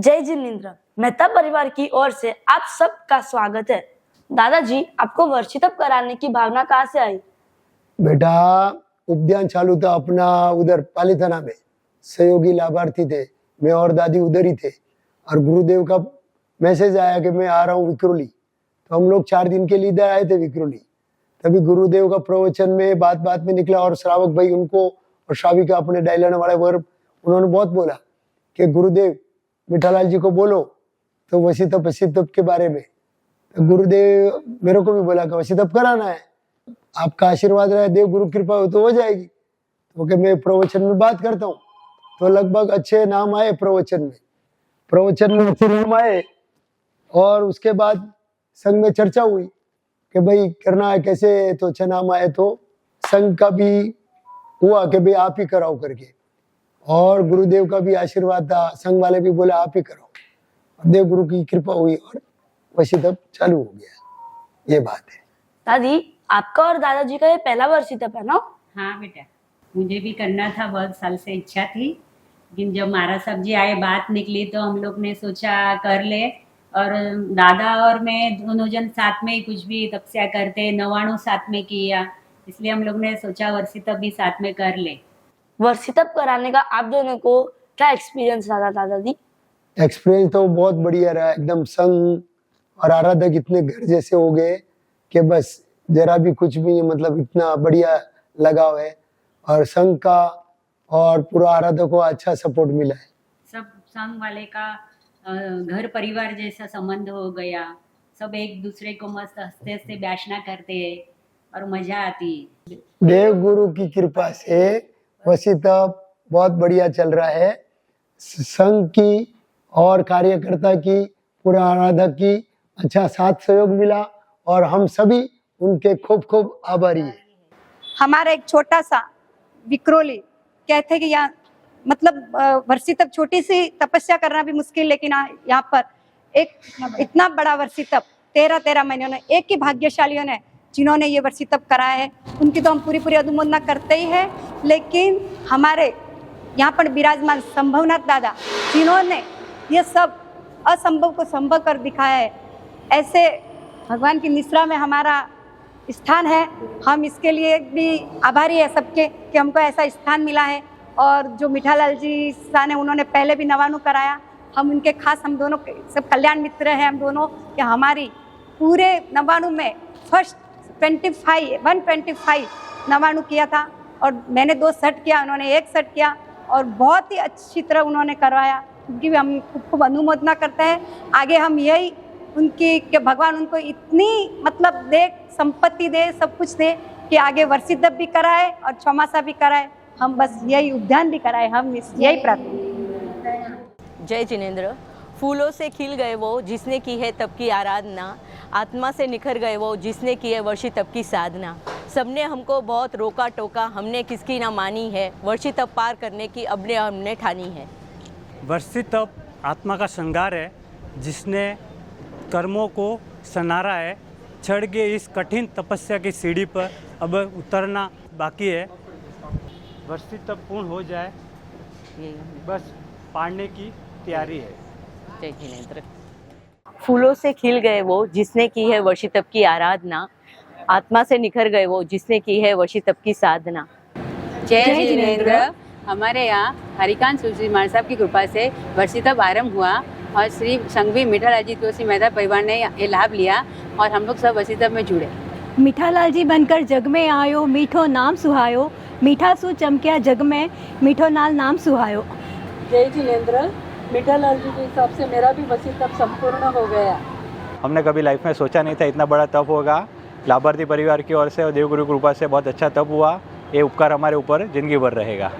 जय जिनेंद्र, मेहता परिवार की ओर से आप सबका स्वागत है। दादाजी, आपको वर्षी तप कराने की भावना कहाँ से आई? बेटा, उपध्यान चालू था अपना उधर पालीथाना में, सहयोगी लाभार्थी थे, मैं और दादी उधर ही थे और गुरुदेव का मैसेज आया कि मैं आ रहा हूँ विक्रोली। तो हम लोग 4 दिन के लिए इधर आए थे विक्रोली। तभी गुरुदेव का प्रवचन में बात बात में निकला और श्रावक भाई उनको और श्राविका अपने डायलाने वाले वर्ब उन्होंने बहुत बोला कि गुरुदेव मिठालाल जी को बोलो तो वसी तप के बारे में। तो गुरुदेव मेरे को भी बोला कि वसी तप कराना है, आपका आशीर्वाद रहे, देव गुरु कृपा हो तो हो जाएगी। तो कि मैं प्रवचन में बात करता हूँ तो लगभग अच्छे नाम आए प्रवचन में अच्छे नाम आए और उसके बाद संघ में चर्चा हुई कि भाई करना है कैसे, तो अच्छे नाम आए तो संघ का भी हुआ कि भाई आप ही कराओ करके, और गुरुदेव का भी आशीर्वाद था, संघ वाले भी बोले आप ही कराओ। देव गुरु की कृपा हुई और वशी तप चालू हो गया। ये बात है। दादी, आपका और दादाजी का ये पहला वर्षी तप है ना? हाँ बेटा, मुझे भी करना था, बहुत साल से इच्छा थी, लेकिन जब महाराज साहब जी आए, बात निकली तो हम लोग ने सोचा कर ले। और दादा और मैं दोनों जन साथ में ही कुछ भी तपस्या करते, 99 साथ में किया, इसलिए हम लोग ने सोचा वर्षी तप भी साथ में कर ले। वर्षी तप कराने का आप दोनों को क्या एक्सपीरियंस रहा दादाजी? एक्सपीरियंस तो बहुत बढ़िया रहा, एकदम संघ और आराधक इतने घर जैसे हो गए कि बस जरा भी कुछ भी मतलब इतना बढ़िया लगाव है, और संघ का और पूरा आराधक को अच्छा सपोर्ट मिला है। सब संघ वाले का घर परिवार जैसा संबंध हो गया, सब एक दूसरे को मस्त हंसते हंसते बैठना करते हैं और मजा आती है। देव गुरु की कृपा से वशी तप बहुत बढ़िया चल रहा है। संघ की और कार्यकर्ता की, पूरा आराधक की अच्छा साथ सहयोग मिला और हम सभी उनके खूब खूब आभारी हैं। हमारा एक छोटा सा विक्रोली कहते हैं कि यहाँ मतलब वर्षी तप, छोटी सी तपस्या करना भी मुश्किल, लेकिन यहाँ पर एक इतना बड़ा वर्षी तप 13 महीनों ने, एक ही भाग्यशालियों ने जिन्होंने ये वर्षी तप कराया है, उनकी तो हम पूरी अनुमोदना करते ही है। लेकिन हमारे यहाँ पर विराजमान संभवनाथ दादा, जिन्होंने ये सब असंभव को संभव कर दिखाया है, ऐसे भगवान की निश्रा में हमारा स्थान है। हम इसके लिए भी आभारी है सबके कि हमको ऐसा स्थान मिला है। और जो मिठालाल जी सा ने, उन्होंने पहले भी 99 कराया, हम उनके खास, हम दोनों सब कल्याण मित्र हैं हम दोनों, कि हमारी पूरे 99 में फर्स्ट 125 99 किया था और मैंने 2 सेट किया, उन्होंने 1 सेट किया और बहुत ही अच्छी तरह उन्होंने करवाया। उनकी भी हम खूब अनुमोदना करते हैं। आगे हम यही उनकी कि भगवान उनको इतनी मतलब दे, संपत्ति दे, सब कुछ दे कि आगे वर्षी तप भी कराए और चौमासा भी कराए, हम बस यही उद्यान भी कराए, हम यही प्रार्थना। जय जिनेंद्र। फूलों से खिल गए वो जिसने की है तप की आराधना, आत्मा से निखर गए वो जिसने की है वर्षी तप की साधना। सबने हमको बहुत रोका टोका, हमने किसकी ना मानी है, वर्षी तप पार करने की अब हमने ठानी है। वर्षी तप आत्मा का श्रृंगार है, जिसने कर्मों को सनारा है। चढ़ के इस कठिन तपस्या की सीढ़ी पर अब उतरना बाकी है। वर्षी तप पूर्ण हो जाए, बस पाड़ने की तैयारी है। जय जिनेंद्र। फूलों से खिल गए वो जिसने की है वर्षी तप की आराधना, आत्मा से निखर गए वो जिसने की है वर्षी तप की साधना। जय जिनेंद्र। हमारे यहाँ हरिकांत सुश्री महाराज साहब की कृपा से वर्षी तप आरंभ हुआ और श्री संघवी मिठालाल जी तुलसी मेहता परिवार ने ये लाभ लिया और हम लोग सब वर्षी तप में जुड़े। मिठालाल जी बनकर जग में आयो, मीठो नाम सुहायो, मीठा सु चमकिया जग में, मीठो नाम सुहायो। जय जिनेंद्र। मिठालाल जी के हिसाब से मेरा भी वर्षी तप संपूर्ण हो गया। हमने कभी लाइफ में सोचा नहीं था इतना बड़ा तप होगा। लाभार्थी परिवार की ओर से और देवगुरु कृपा से बहुत अच्छा तप हुआ। ये उपकार हमारे ऊपर जिंदगी भर रहेगा।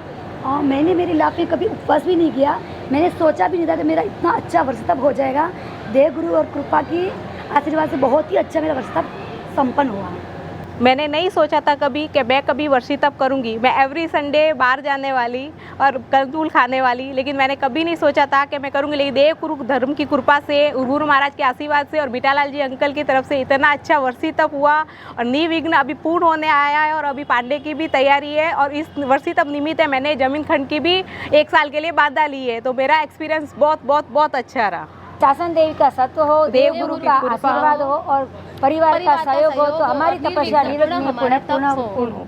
मैंने मेरी लाइफ में कभी उपवास भी नहीं किया, मैंने सोचा भी नहीं था कि मेरा इतना अच्छा वर्षी तप हो जाएगा। देव गुरु और कृपा की आशीर्वाद से बहुत ही अच्छा मेरा वर्षी तप संपन्न हुआ। मैंने नहीं सोचा था कभी कि मैं कभी वर्षी तप करूंगी। मैं एवरी संडे बाहर जाने वाली और कंजूल खाने वाली, लेकिन मैंने कभी नहीं सोचा था कि मैं करूंगी। लेकिन देव गुरु धर्म की कृपा से, गुरु महाराज के आशीर्वाद से और मीठालाल जी अंकल की तरफ से इतना अच्छा वर्षी तप हुआ और निर्विघ्न अभी पूर्ण होने आया है। और अभी पांडे की भी तैयारी है और इस वर्षी तप निमित्त है मैंने जमीन खंड की भी 1 साल के लिए बाधा ली है। तो मेरा एक्सपीरियंस बहुत बहुत बहुत अच्छा रहा। शासन देवी का सत्व हो, देव गुरु का आशीर्वाद हो और परिवार का सहयोग हो तो हमारी तपस्या निर्विघ्न पूर्ण हो।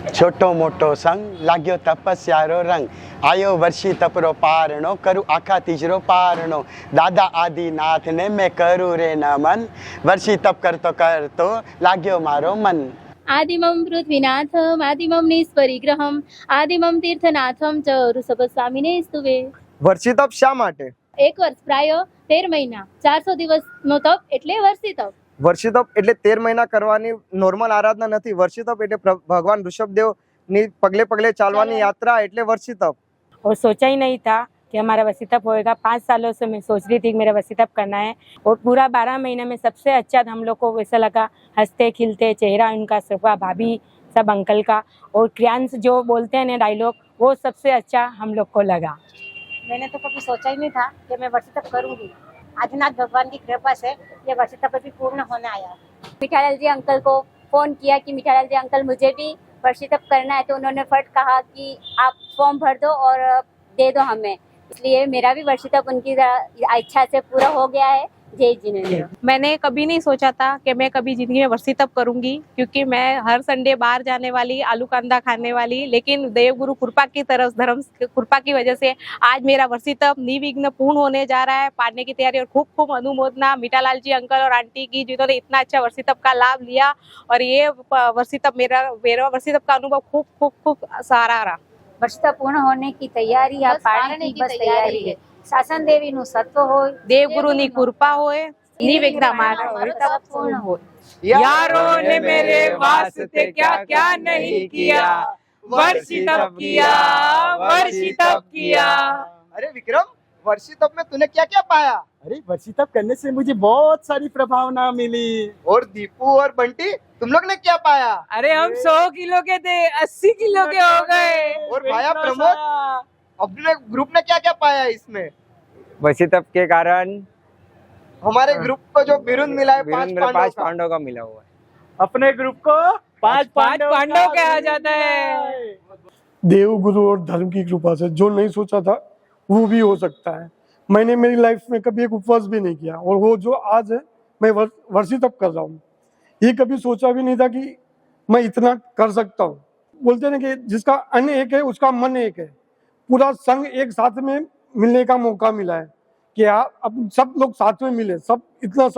छोटो मोटो संग लाग्यो तपस्यारो रंग आयो वर्षी तपरो पारणो करू आखा तीजरो पारणो दादा आदिनाथ ने मैं करू रे नमन वर्षी तप करतो लाग्यो मारो मन। आदिमं पृथ्वीनाथम आदिमं निस्परिग्रहम आदिमं तीर्थनाथम च ऋषभस्वामिने स्तुवे। वर्षी तप શા માટે? 1 વર્ષ પ્રાય 13 મહિના 400 દિવસનો તપ એટલે વર્ષી તપ। વર્ષી તપ એટલે 13 મહિના કરવાની નોર્મલ આરાધના નથી। વર્ષી તપ એટલે ભગવાન ઋષભદેવ ની પગલે પગલે ચાલવાની यात्रा એટલે વર્ષી तप। और सोचा ही नहीं था कि हमारा वर्षी तप होएगा। 5 सालों से मैं सोच रही थी कि मेरा वर्षी तप करना है और पूरा 12 महीने में सबसे अच्छा हम लोग को वैसा लगा, हंसते खिलते चेहरा उनका, सबका भाभी सब अंकल का, और क्रियांश जो बोलते हैं ना डायलॉग, वो सबसे अच्छा हम लोग को लगा। मैंने तो कभी सोचा ही नहीं था कि मैं वर्षी तप करूंगी। आदिनाथ भगवान की कृपा से ये वर्षी तप भी पूर्ण होने आया। मीठालाल जी अंकल को फोन किया कि मीठालाल जी अंकल मुझे भी वर्षी तप करना है, तो उन्होंने फट कहा कि आप फॉर्म भर दो और दे दो हमें। इसलिए मेरा भी वर्षी तप उनकी इच्छा से पूरा हो गया है। जय जिनेंद्र। मैंने कभी नहीं सोचा था कि मैं कभी जिंदगी में वर्षी तप करूंगी, क्योंकि मैं हर संडे बाहर जाने वाली, आलू कांदा खाने वाली, लेकिन देव गुरु कृपा की तरफ, धर्म कृपा की वजह से आज मेरा वर्षी तप निर्विघ्न पूर्ण होने जा रहा है। पाड़ने की तैयारी और खूब खूब अनुमोदना मीठालाल जी अंकल और आंटी की, जिन्होंने इतना अच्छा वर्षी तप का लाभ लिया। और ये वर्षी तप मेरा वर्षी तप का अनुभव खूब खूब खूब सारा रहा। वर्षी तप पूर्ण होने की तैयारी या पाड़ने की बस तैयारी है। शासन देवी नु सत्व हो, देव गुरु नी कृपा होए, निर्विघ्न हमारा तप पूर्ण हो। यारों ने मेरे वास्ते क्या क्या नहीं किया, वर्षी तप किया, वर्षी तप किया। अरे विक्रम, वर्षी तप में तूने क्या क्या पाया? अरे वर्षी तप करने से मुझे बहुत सारी प्रभावना मिली। और दीपू और बंटी, तुम लोग ने क्या पाया? अरे हम 100 किलो के थे, 80 किलो के हो गए। और भाया प्रमोद, अपने ग्रुप ने क्या क्या पाया इसमें? वर्षी तप के कारण हमारे ग्रुप को जो बिरुद मिला है 5 पांडवों का मिला हुआ है। अपने ग्रुप को 5 पांडव कहा जाता है। देव गुरु और धर्म की कृपा से जो नहीं सोचा था वो भी हो सकता है। मैंने मेरी लाइफ में कभी एक उपवास भी नहीं किया और वो जो आज है मैं वर्षी तप कर रहा हूँ, ये कभी सोचा भी नहीं था कि मैं इतना कर सकता हूँ। बोलते हैं ना कि जिसका अन्न एक है उसका मन एक है। पूरा संघ एक साथ में मिलने का मौका मिला है कि अब सब लोग साथ में मिले, सब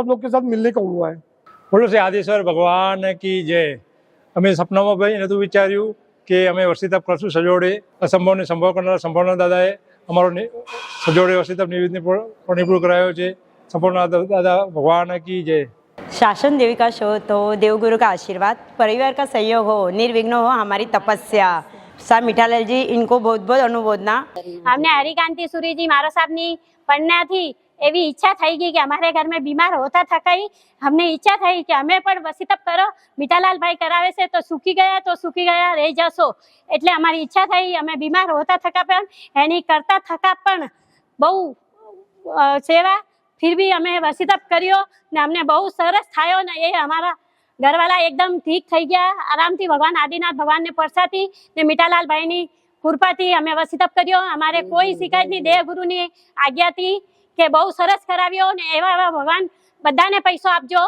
लोग के साथ मिलने का हुआ है। बोलो से आदिश्वर भगवान की जय। અમે સપનામાં ભાઈ નતું વિચાર્યું કે અમે વર્ષી તપ કરશું સજોડે, અસંભવને સંભવ કરનારા સંપૂર્ણ દાદાએ અમારો સજોડે વર્ષી તપ નિવૃત્ત કરાયો છે। સંપૂર્ણ દાદા ભગવાन की जय। शासन देवी का शो तो देवगुरु का आशीर्वाद, परिवार का सहयोग हो, निर्विघ्न हो हमारी तपस्या। सा मीठालाल जी इनको बहुत बहुत अनुमोदना। हमने हरिकांति सूरी जी मारो साहब ની પણ્યાથી એવી ઈચ્છા થઈ ગઈ કે અમારે ઘર में बीमार होता था कई, हमने इच्छा થઈ કે અમે પણ वर्षी तप કરો, મીઠાલાલ ભાઈ કરાવે છે તો સુખી ગયા રહી જશો। એટલે અમારી ઈચ્છા થઈ, અમે બીમાર હોતા થકા પણ એની કરતા થકા પણ બહુ સેવા, फिर भी અમે वर्षी तप કર્યો ને અમને બહુ સરસ થાયો ને એ અમારા ઘરવાળા एकदम ठीक થઈ ગયા આરામથી। ભગવાન આદિનાથ ભગવાનને પરસાથી ને મીઠાલાલ ભાઈની કૃપાથી અમે वर्षी तप કર્યો। અમારે કોઈ શિકાયત નહીં, દેવ ગુરુની આજ્ઞાથી કે બહુ સરસ કરાવ્યો ને એવા ભગવાન બધાને પૈસો આપજો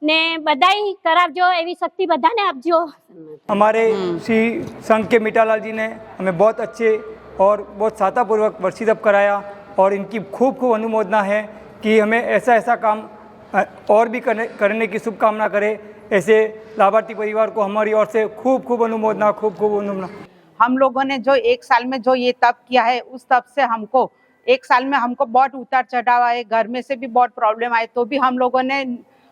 ને બધાય કરાવજો, એવી શક્તિ બધાને આપજો। हमारे श्री संघ के मीठालाल जी ने हमें बहुत अच्छे और बहुत सातापूर्वक वर्षी तप कराया और इनकी खूब खूब अनुमोदना है कि हमें ऐसा काम और भी करने की शुभकामना करे। ऐसे लाभार्थी परिवार को हमारी ओर से खूब खूब अनुमोदना, खूब खूब अनुमोदना। हम लोगों ने जो 1 साल में जो ये तप किया है, उस तप से हमको 1 साल में हमको बहुत उतार चढ़ाव आए, घर में से भी बहुत प्रॉब्लम आए, तो भी हम लोगों ने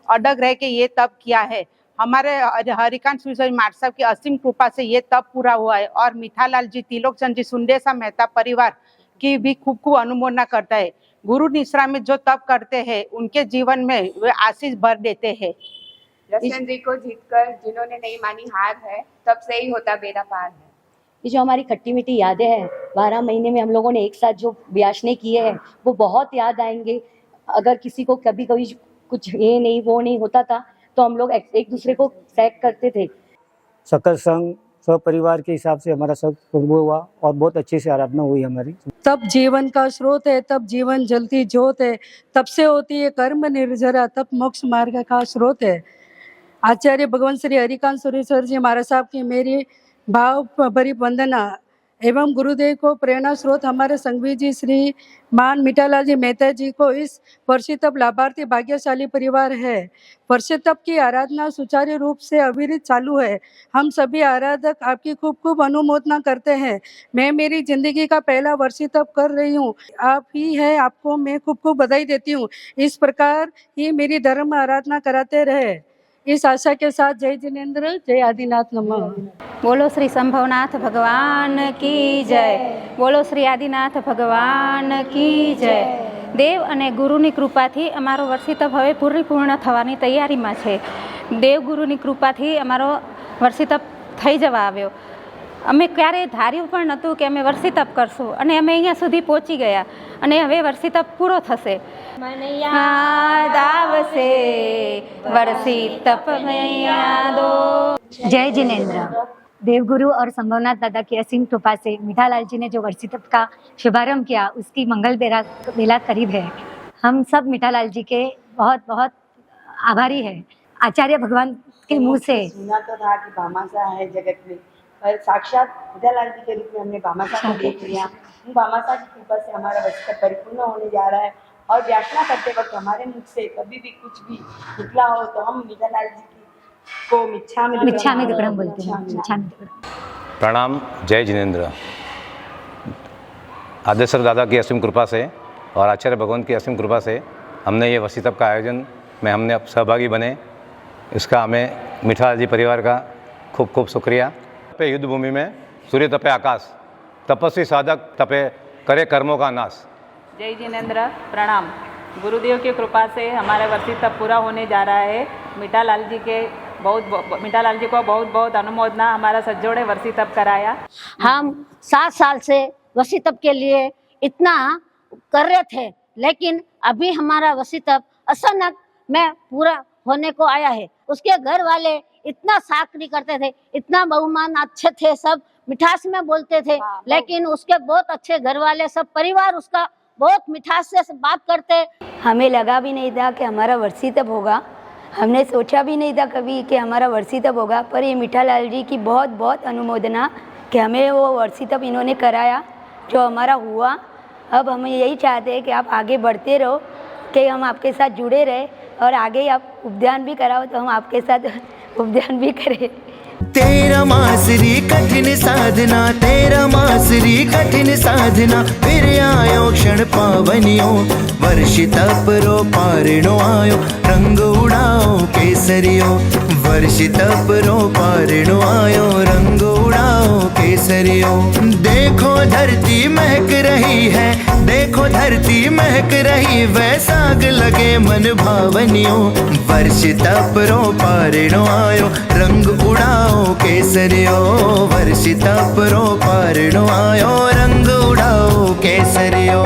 अडग रह के ये तप किया है। हमारे हरिकांत सूरी मार साहब की असीम कृपा से ये तप पूरा हुआ है। और मीठालाल जी, तिलोकचंद जी, सुंडेसा मेहता परिवार की भी खूब खूब अनुमोदना करता है। गुरु निश्रा में जो तप करते हैं उनके जीवन में वे आशीष भर देते हैं। रसन जी को जीतकर जिन्होंने नहीं मानी हार है, तब से ही होता बेड़ा पार है। ये जो हमारी खट्टी मीठी यादें हैं 12 महीने में हम लोगों ने एक साथ जो ब्याशने किए हैं वो बहुत याद आएंगे। अगर किसी को कभी कभी कुछ ये नहीं वो नहीं होता था तो हम लोग एक दूसरे को सैक करते थे। सकल संघ सब परिवार के हिसाब से हमारा सब पूर्ण हुआ और बहुत अच्छे से आराधना हुई हमारी। तब जीवन का स्रोत है, तब जीवन जलती ज्योत है, तब से होती है कर्म निर्जरा, तब मोक्ष मार्ग का स्रोत है। आचार्य भगवान श्री हरिकांत सुरेश्वर जी महाराज साहब की मेरी भाव भरी वंदना एवं गुरुदेव को प्रेरणा स्रोत हमारे संघवी जी श्री मान मीठालाल जी मेहता जी को इस वर्षितप लाभार्थी भाग्यशाली परिवार है। वर्षितप की आराधना सुचारू रूप से अविरत चालू है। हम सभी आराधक आपकी खूब खूब अनुमोदना करते हैं। मैं मेरी जिंदगी का पहला वर्षितप कर रही हूँ, आप ही है, आपको मैं खूब खूब बधाई देती हूँ। इस प्रकार ही मेरी धर्म आराधना कराते रहे, इस आशा के साथ जय जिनेन्द्र, जय आदिनाथ नमः। बोलो श्री संभवनाथ भगवान की जय। बोलो श्री आदिनाथ भगवान की जय। देव અને ગુરુની કૃપાથી અમારો વર્ષિતપ હવે પૂર્ણ થવાની તૈયારીમાં છે। દેવ ગુરુની કૃપાથી અમારો વર્ષિતપ થઈ જવા આવ્યો। અમે ક્યારેય ધાર્યું પણ નહોતું કે અમે વર્ષિતપ કરશું અને અમે અહીંયા સુધી પહોંચી ગયા અને હવે વર્ષિતપ પૂરો થશે। મને યાદ આવશે વર્ષિતપ યાદો। जय जिनेन्द्र। देवगुरु और संभवनाथ दादा की असीम कृपा से मीठालाल जी ने जो वर्षितप का शुभारंभ किया उसकी मंगल बेला करीब है। हम सब मीठालाल जी के बहुत बहुत आभारी है। आचार्य भगवान के मुंह से सुना तो था कि भामाशाह है जगत में, पर साक्षात मीठालाल जी के रूप में हमने भामाशाह को देख लिया। उन भामाशाह की कृपा से हमारा वर्षितप परिपूर्ण होने जा रहा है और व्याख्या करते वक्त हमारे मुख से कभी भी कुछ भी निकला हो तो हम मीठालाल जी को मिच्छामि दुक्कडम बोलते हैं। प्रणाम, जय जिनेन्द्र। आदेश्वर दादा की असीम कृपा से और आचार्य भगवान की असीम कृपा से हमने ये वर्षितप का आयोजन में हमने अब सहभागी बने, इसका हमें मीठालाल जी परिवार का खूब खूब शुक्रिया। तपे युद्ध भूमि में सूर्य तपे आकाश, तपस्वी साधक तपे करे कर्मों का नाश। जय जिनेन्द्र, प्रणाम। गुरुदेव की कृपा से हमारा वर्षितप पूरा होने जा रहा है। मीठालाल जी को बहुत बहुत अनुमोदना। हमारा सज्जोड़े वर्षितप कराया। हम 7 साल से वर्षितप के लिए इतना कर रहे थे, लेकिन अभी हमारा वर्षितप अचानक में पूरा होने को आया है। उसके घर वाले इतना साकरी करते थे, इतना बहुमान अच्छे थे, सब मिठास में बोलते थे, लेकिन उसके बहुत अच्छे घर वाले सब परिवार उसका बहुत मिठास से बात करते। हमें लगा भी नहीं था कि हमारा वर्षितप होगा, हमने सोचा भी नहीं था कभी कि हमारा वर्षितप होगा, पर ये मीठालाल जी की बहुत बहुत अनुमोदना कि हमें वो वर्षितप इन्होंने कराया जो हमारा हुआ। अब हम यही चाहते हैं कि आप आगे बढ़ते रहो, कि हम आपके साथ जुड़े रहे और आगे आप उपध्यान भी कराओ तो हम आपके साथ उपध्यान भी करें। तेरा मासरी कठिन साधना, तेरा मासरी कठिन साधना, फिर आयो क्षण पावनियो, वर्षितप रो पारणो आयो, रंग उड़ाओ केसरियो, वर्षितप रो पारणो आयो, रंग उड़ाओ केसरियो। देखो धरती महक रही है, देखो धरती महक रही, वैसाग लगे मन भावनियो, वर्षितप रो पारणो आयो, रंग उड़ाओ केसरियो, वर्षितप रो पारणो आयो, रंग उड़ाओ केसरियो।